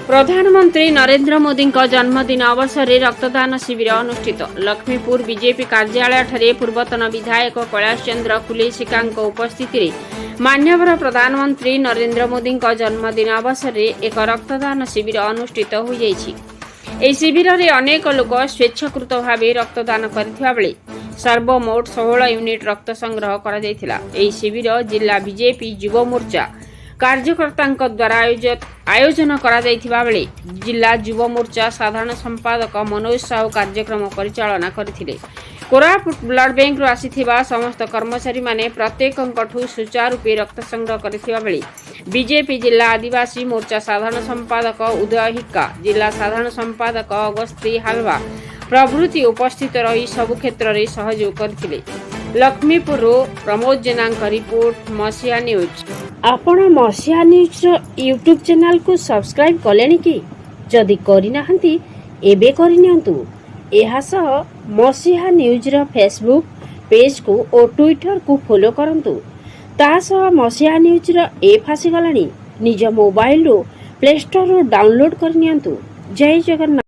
प्रधानमंत्री नरेंद्र मोदी जन्मदिन अवसर में रक्तदान शिविर अनुष्ठित। लक्ष्मीपुर बीजेपी कार्यालय ठारे पूर्वतन विधायक कैलाश चंद्र कुलेशिका उपस्थिति में माननीय प्रधानमंत्री नरेंद्र मोदी जन्मदिन अवसर में एक रक्तदान शिविर अनुष्ठित हो जाइछि। एही शिविर में अनेक लोक स्वेच्छाकृत भाव रक्तदान करथिबा बेले सर्वमोट 16 यूनिट रक्त संग्रह करा जायथिला। एही शिविर जिला बीजेपी युवा मोर्चा कार्यकर्ता द्वारा आयोजन करा जायथिबा बेले जिला युवा मोर्चा साधारण संपादक मनोज साहू कार्यक्रम परिचालना करथिले। कोरापुट ब्लड बैंक आसीथिबा समस्त कर्मचारी माने प्रत्येकंकठू सुचारूपे रक्त संग्रह करथिबा बेले बीजेपी जिला आदिवासी मोर्चा साधारण संपादक उदय हिक्का, जिला साधारण संपादक अगस्ती हालवा प्रभृति उपस्थित रही सबु क्षेत्र में सहयोग करथिले। लक्ष्मीपुर प्रमोद जेना रिपोर्ट मसीहा न्यूज। आपण मसीहा न्यूज यूट्यूब चैनल को सब्सक्राइब कलेनी कि जदि करिना हंती एबे करिनियंतु। एहा सह मसीहा न्यूज रो फेसबुक पेज को और ट्विटर को फॉलो करंतु। ता सह मसीहा न्यूज रो ऐप आसी गलानी। निज मोबाइल रो प्ले स्टोर रो डाउनलोड करनियंतु। जय जगन्नाथ।